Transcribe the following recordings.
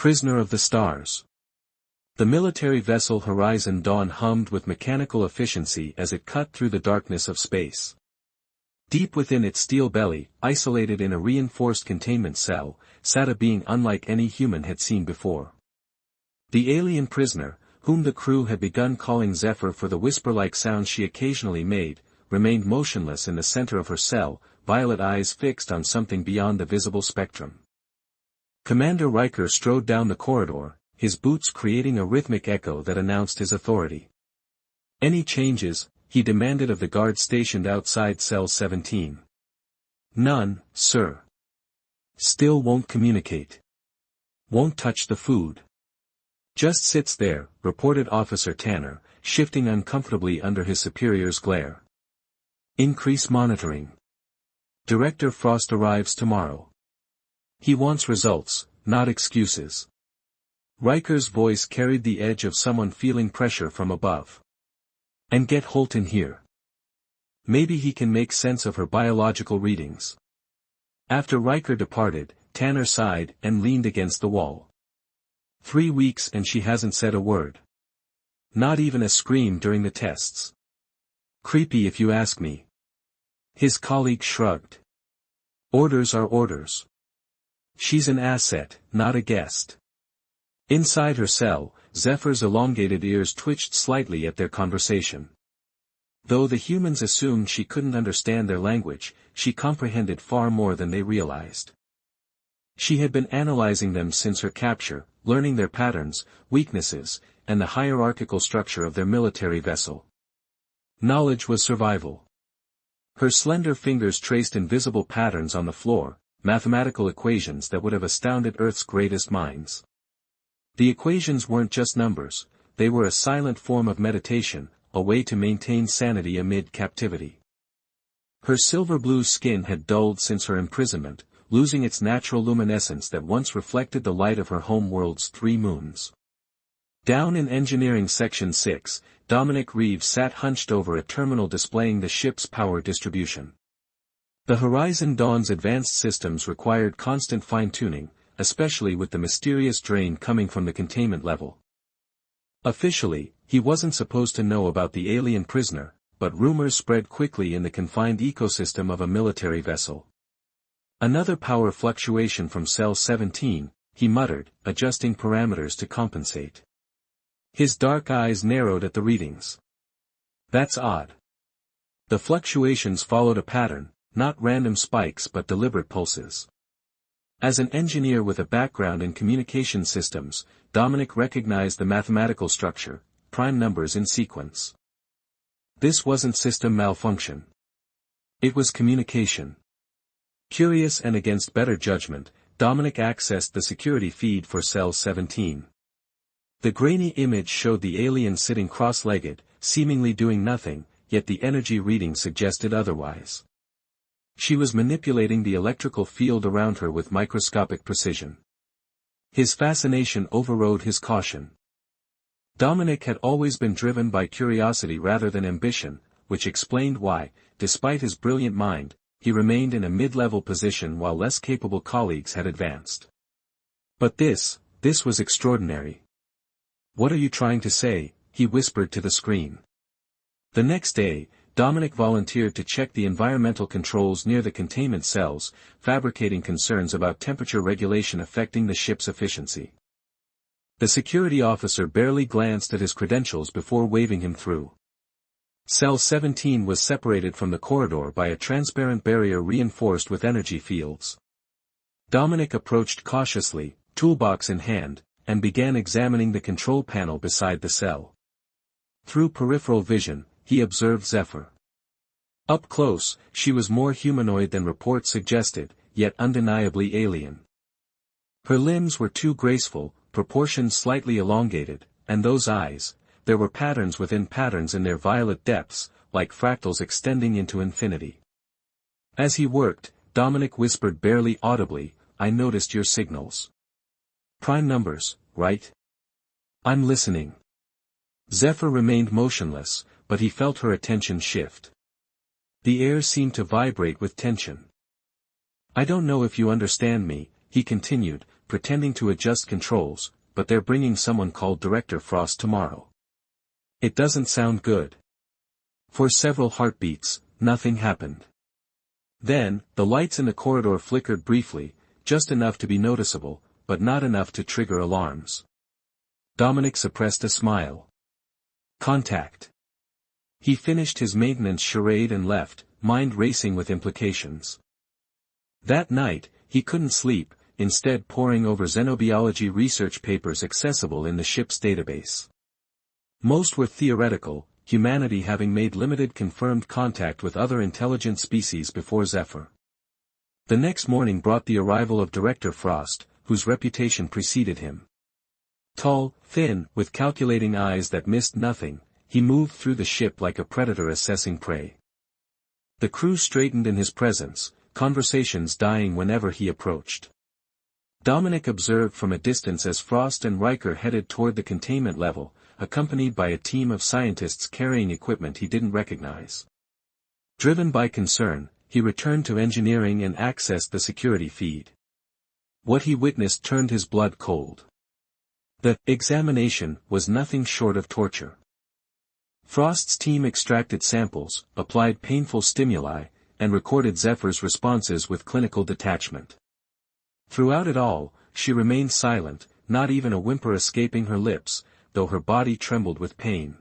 Prisoner of the Stars. The military vessel Horizon Dawn hummed with mechanical efficiency as it cut through the darkness of space. Deep within its steel belly, isolated in a reinforced containment cell, sat a being unlike any human had seen before. The alien prisoner, whom the crew had begun calling Zephyr for the whisper-like sounds she occasionally made, remained motionless in the center of her cell, violet eyes fixed on something beyond the visible spectrum. Commander Riker strode down the corridor, his boots creating a rhythmic echo that announced his authority. "Any changes?" he demanded of the guards stationed outside Cell 17. "None, sir." "Still won't communicate. Won't touch the food. Just sits there," reported Officer Tanner, shifting uncomfortably under his superior's glare. "Increase monitoring. Director Frost arrives tomorrow. He wants results, not excuses." Riker's voice carried the edge of someone feeling pressure from above. "And get Holt in here. Maybe he can make sense of her biological readings." After Riker departed, Tanner sighed and leaned against the wall. 3 weeks and she hasn't said a word. Not even a scream during the tests. Creepy if you ask me. His colleague shrugged. Orders are orders. She's an asset, not a guest. Inside her cell, Zephyr's elongated ears twitched slightly at their conversation. Though the humans assumed she couldn't understand their language, she comprehended far more than they realized. She had been analyzing them since her capture, learning their patterns, weaknesses, and the hierarchical structure of their military vessel. Knowledge was survival. Her slender fingers traced invisible patterns on the floor, mathematical equations that would have astounded Earth's greatest minds. The equations weren't just numbers, they were a silent form of meditation, a way to maintain sanity amid captivity. Her silver-blue skin had dulled since her imprisonment, losing its natural luminescence that once reflected the light of her home world's 3 moons. Down in Engineering Section 6, Dominic Reeves sat hunched over a terminal displaying the ship's power distribution. The Horizon Dawn's advanced systems required constant fine-tuning, especially with the mysterious drain coming from the containment level. Officially, he wasn't supposed to know about the alien prisoner, but rumors spread quickly in the confined ecosystem of a military vessel. "Another power fluctuation from Cell 17, he muttered, adjusting parameters to compensate. His dark eyes narrowed at the readings. "That's odd." The fluctuations followed a pattern, not random spikes but deliberate pulses. As an engineer with a background in communication systems, Dominic recognized the mathematical structure, prime numbers in sequence. This wasn't system malfunction. It was communication. Curious and against better judgment, Dominic accessed the security feed for Cell 17. The grainy image showed the alien sitting cross-legged, seemingly doing nothing, yet the energy reading suggested otherwise. She was manipulating the electrical field around her with microscopic precision. His fascination overrode his caution. Dominic had always been driven by curiosity rather than ambition, which explained why, despite his brilliant mind, he remained in a mid-level position while less capable colleagues had advanced. But this was extraordinary. "What are you trying to say?" he whispered to the screen. The next day, Dominic volunteered to check the environmental controls near the containment cells, fabricating concerns about temperature regulation affecting the ship's efficiency. The security officer barely glanced at his credentials before waving him through. Cell 17 was separated from the corridor by a transparent barrier reinforced with energy fields. Dominic approached cautiously, toolbox in hand, and began examining the control panel beside the cell. Through peripheral vision, he observed Zephyr. Up close, she was more humanoid than reports suggested, yet undeniably alien. Her limbs were too graceful, proportions slightly elongated, and those eyes, there were patterns within patterns in their violet depths, like fractals extending into infinity. As he worked, Dominic whispered barely audibly, "I noticed your signals. Prime numbers, right?" "I'm listening." Zephyr remained motionless, but he felt her attention shift. The air seemed to vibrate with tension. "I don't know if you understand me," he continued, pretending to adjust controls, but they're bringing someone called Director Frost tomorrow. It doesn't sound good. For several heartbeats, nothing happened. Then, the lights in the corridor flickered briefly, just enough to be noticeable, but not enough to trigger alarms. Dominic suppressed a smile. Contact. He finished his maintenance charade and left, mind racing with implications. That night, he couldn't sleep, instead poring over xenobiology research papers accessible in the ship's database. Most were theoretical, humanity having made limited confirmed contact with other intelligent species before Zephyr. The next morning brought the arrival of Director Frost, whose reputation preceded him. Tall, thin, with calculating eyes that missed nothing, he moved through the ship like a predator assessing prey. The crew straightened in his presence, conversations dying whenever he approached. Dominic observed from a distance as Frost and Riker headed toward the containment level, accompanied by a team of scientists carrying equipment he didn't recognize. Driven by concern, he returned to engineering and accessed the security feed. What he witnessed turned his blood cold. The examination was nothing short of torture. Frost's team extracted samples, applied painful stimuli, and recorded Zephyr's responses with clinical detachment. Throughout it all, she remained silent, not even a whimper escaping her lips, though her body trembled with pain.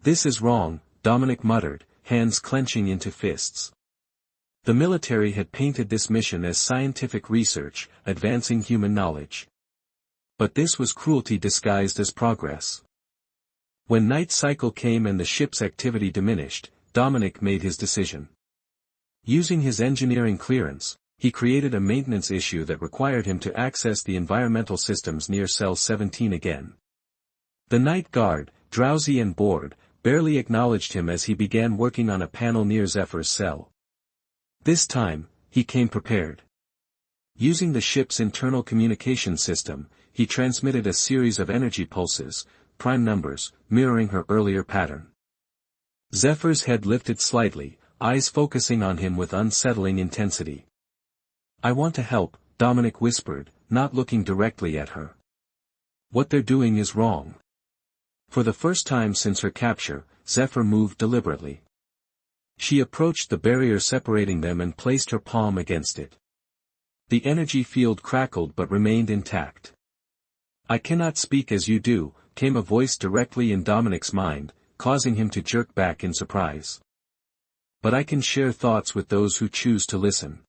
"This is wrong," Dominic muttered, hands clenching into fists. The military had painted this mission as scientific research, advancing human knowledge. But this was cruelty disguised as progress. When night cycle came and the ship's activity diminished, Dominic made his decision. Using his engineering clearance, he created a maintenance issue that required him to access the environmental systems near Cell 17 again. The night guard, drowsy and bored, barely acknowledged him as he began working on a panel near Zephyr's cell. This time, he came prepared. Using the ship's internal communication system, he transmitted a series of energy pulses, prime numbers, mirroring her earlier pattern. Zephyr's head lifted slightly, eyes focusing on him with unsettling intensity. "I want to help," Dominic whispered, not looking directly at her. "What they're doing is wrong." For the first time since her capture, Zephyr moved deliberately. She approached the barrier separating them and placed her palm against it. The energy field crackled but remained intact. "I cannot speak as you do," came a voice directly in Dominic's mind, causing him to jerk back in surprise. "But I can share thoughts with those who choose to listen."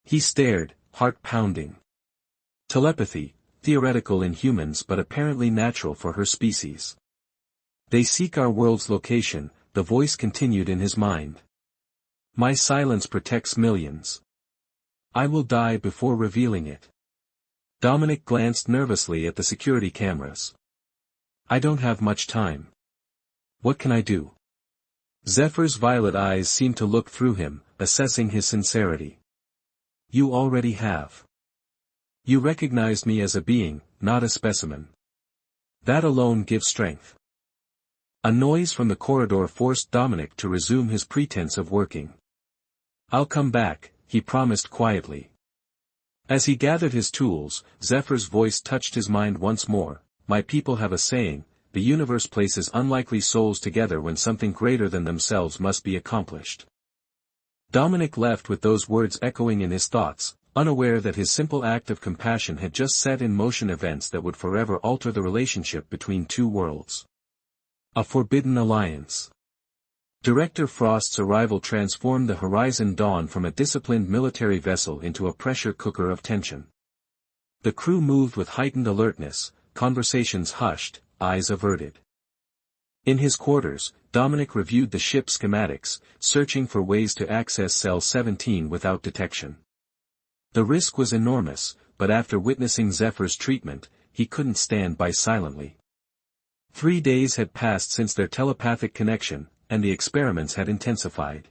He stared, heart pounding. Telepathy, theoretical in humans but apparently natural for her species. "They seek our world's location," the voice continued in his mind. "My silence protects millions. I will die before revealing it." Dominic glanced nervously at the security cameras. "I don't have much time. What can I do?" Zephyr's violet eyes seemed to look through him, assessing his sincerity. "You already have. You recognized me as a being, not a specimen. That alone gives strength." A noise from the corridor forced Dominic to resume his pretense of working. "I'll come back," he promised quietly. As he gathered his tools, Zephyr's voice touched his mind once more. "My people have a saying, the universe places unlikely souls together when something greater than themselves must be accomplished." Dominic left with those words echoing in his thoughts, unaware that his simple act of compassion had just set in motion events that would forever alter the relationship between two worlds. A forbidden alliance. Director Frost's arrival transformed the Horizon Dawn from a disciplined military vessel into a pressure cooker of tension. The crew moved with heightened alertness, conversations hushed, eyes averted. In his quarters, Dominic reviewed the ship schematics, searching for ways to access Cell 17 without detection. The risk was enormous, but after witnessing Zephyr's treatment, he couldn't stand by silently. 3 days had passed since their telepathic connection, and the experiments had intensified.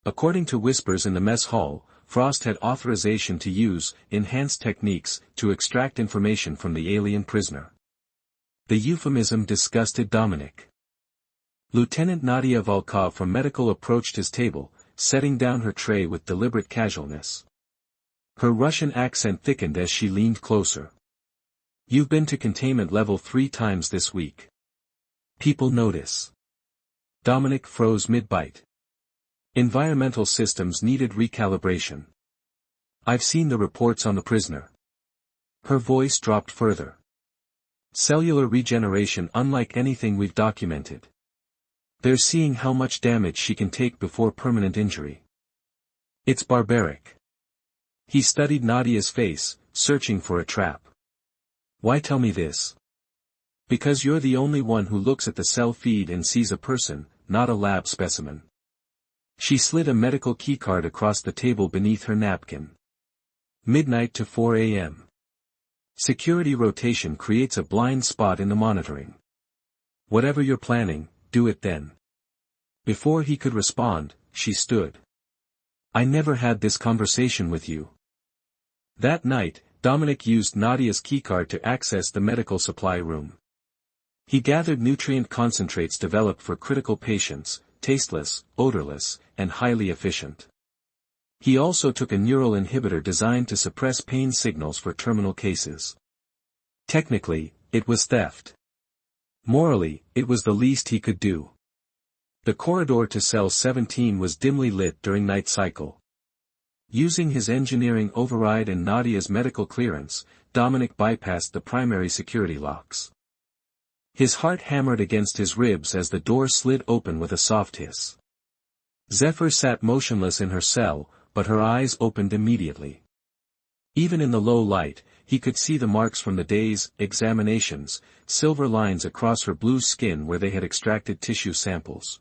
According to whispers in the mess hall, Frost had authorization to use enhanced techniques to extract information from the alien prisoner. The euphemism disgusted Dominic. Lieutenant Nadia Volkov from Medical approached his table, setting down her tray with deliberate casualness. Her Russian accent thickened as she leaned closer. You've been to containment level 3 times this week. People notice. Dominic froze mid-bite. Environmental systems needed recalibration. I've seen the reports on the prisoner. Her voice dropped further. Cellular regeneration unlike anything we've documented. They're seeing how much damage she can take before permanent injury. It's barbaric. He studied Nadia's face, searching for a trap. Why tell me this? Because you're the only one who looks at the cell feed and sees a person, not a lab specimen. She slid a medical keycard across the table beneath her napkin. Midnight to 4 a.m. Security rotation creates a blind spot in the monitoring. Whatever you're planning, do it then. Before he could respond, she stood. I never had this conversation with you. That night, Dominic used Nadia's keycard to access the medical supply room. He gathered nutrient concentrates developed for critical patients, tasteless, odorless, and highly efficient. He also took a neural inhibitor designed to suppress pain signals for terminal cases. Technically, it was theft. Morally, it was the least he could do. The corridor to cell 17 was dimly lit during night cycle. Using his engineering override and Nadia's medical clearance, Dominic bypassed the primary security locks. His heart hammered against his ribs as the door slid open with a soft hiss. Zephyr sat motionless in her cell, but her eyes opened immediately. Even in the low light, he could see the marks from the day's examinations, silver lines across her blue skin where they had extracted tissue samples.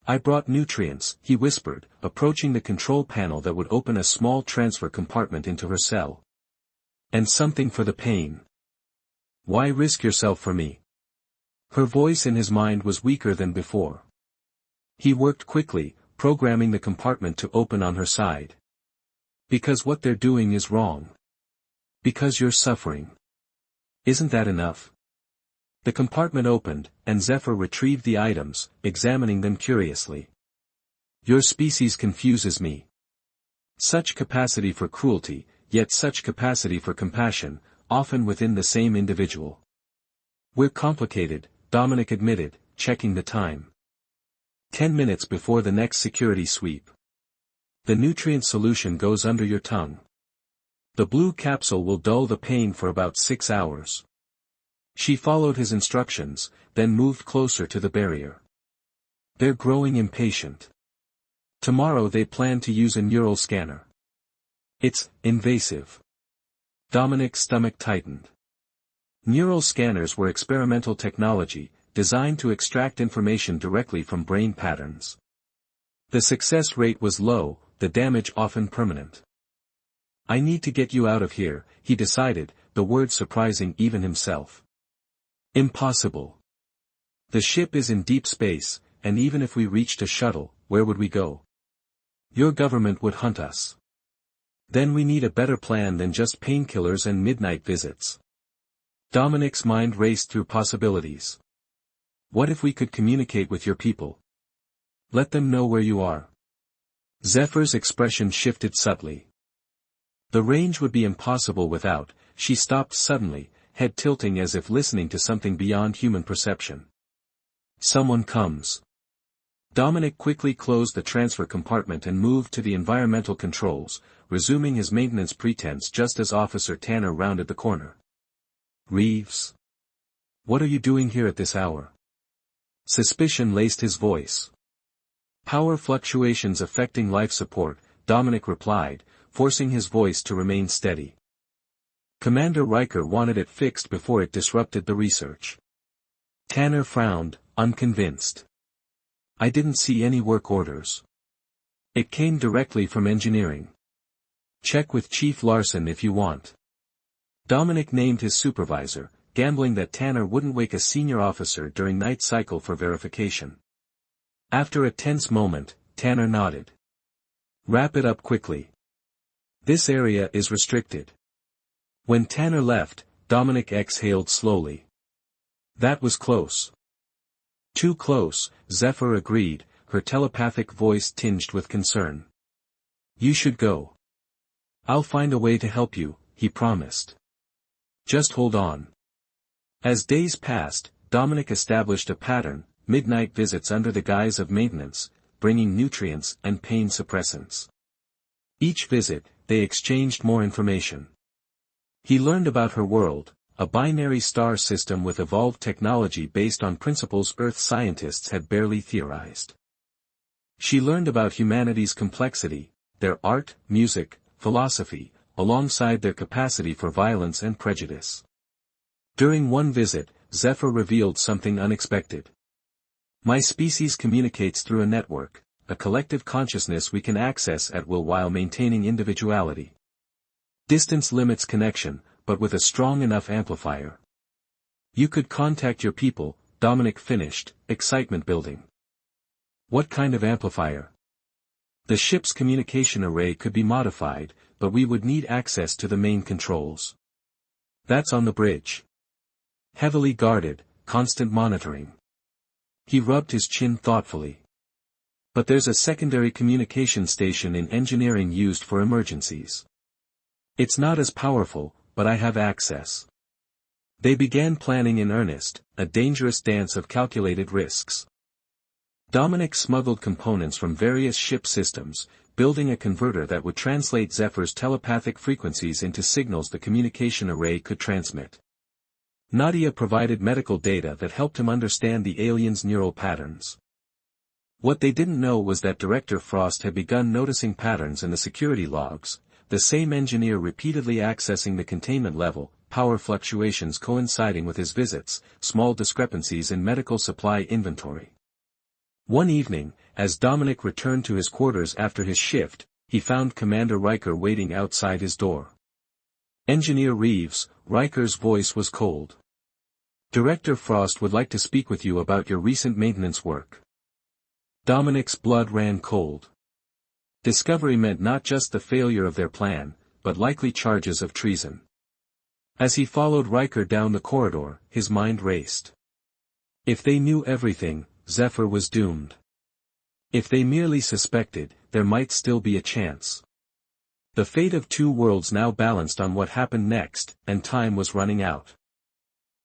I brought nutrients, he whispered, approaching the control panel that would open a small transfer compartment into her cell. And something for the pain. Why risk yourself for me? Her voice in his mind was weaker than before. He worked quickly, programming the compartment to open on her side. Because what they're doing is wrong. Because you're suffering. Isn't that enough? The compartment opened, and Zephyr retrieved the items, examining them curiously. Your species confuses me. Such capacity for cruelty, yet such capacity for compassion, often within the same individual. We're complicated, Dominic admitted, checking the time. 10 minutes before the next security sweep. The nutrient solution goes under your tongue. The blue capsule will dull the pain for about 6 hours. She followed his instructions, then moved closer to the barrier. They're growing impatient. Tomorrow they plan to use a neural scanner. It's invasive. Dominic's stomach tightened. Neural scanners were experimental technology, designed to extract information directly from brain patterns. The success rate was low, the damage often permanent. I need to get you out of here, he decided, the word surprising even himself. Impossible. The ship is in deep space, and even if we reached a shuttle, where would we go? Your government would hunt us. Then we need a better plan than just painkillers and midnight visits. Dominic's mind raced through possibilities. What if we could communicate with your people? Let them know where you are. Zephyr's expression shifted subtly. The range would be impossible without. She stopped suddenly, head tilting as if listening to something beyond human perception. Someone comes. Dominic quickly closed the transfer compartment and moved to the environmental controls, resuming his maintenance pretense just as Officer Tanner rounded the corner. Reeves? What are you doing here at this hour? Suspicion laced his voice. Power fluctuations affecting life support, Dominic replied, forcing his voice to remain steady. Commander Riker wanted it fixed before it disrupted the research. Tanner frowned, unconvinced. I didn't see any work orders. It came directly from engineering. Check with Chief Larson if you want. Dominic named his supervisor, gambling that Tanner wouldn't wake a senior officer during night cycle for verification. After a tense moment, Tanner nodded. Wrap it up quickly. This area is restricted. When Tanner left, Dominic exhaled slowly. That was close. Too close, Zephyr agreed, her telepathic voice tinged with concern. You should go. "I'll find a way to help you," he promised. "Just hold on." As days passed, Dominic established a pattern: midnight visits under the guise of maintenance, bringing nutrients and pain suppressants. Each visit, they exchanged more information. He learned about her world, a binary star system with evolved technology based on principles Earth scientists had barely theorized. She learned about humanity's complexity, their art, music, philosophy, alongside their capacity for violence and prejudice. During one visit, Zephyr revealed something unexpected. "My species communicates through a network, a collective consciousness we can access at will while maintaining individuality. Distance limits connection, but with a strong enough amplifier. You could contact your people," Dominic finished, excitement building. "What kind of amplifier?" "The ship's communication array could be modified, but we would need access to the main controls. That's on the bridge. Heavily guarded, constant monitoring." He rubbed his chin thoughtfully. "But there's a secondary communication station in engineering used for emergencies. It's not as powerful, but I have access." They began planning in earnest, a dangerous dance of calculated risks. Dominic smuggled components from various ship systems, building a converter that would translate Zephyr's telepathic frequencies into signals the communication array could transmit. Nadia provided medical data that helped him understand the aliens' neural patterns. What they didn't know was that Director Frost had begun noticing patterns in the security logs, the same engineer repeatedly accessing the containment level, power fluctuations coinciding with his visits, small discrepancies in medical supply inventory. One evening, as Dominic returned to his quarters after his shift, he found Commander Riker waiting outside his door. "Engineer Reeves," Riker's voice was cold. "Director Frost would like to speak with you about your recent maintenance work." Dominic's blood ran cold. Discovery meant not just the failure of their plan, but likely charges of treason. As he followed Riker down the corridor, his mind raced. If they knew everything, Zephyr was doomed. If they merely suspected, there might still be a chance. The fate of two worlds now balanced on what happened next, and time was running out.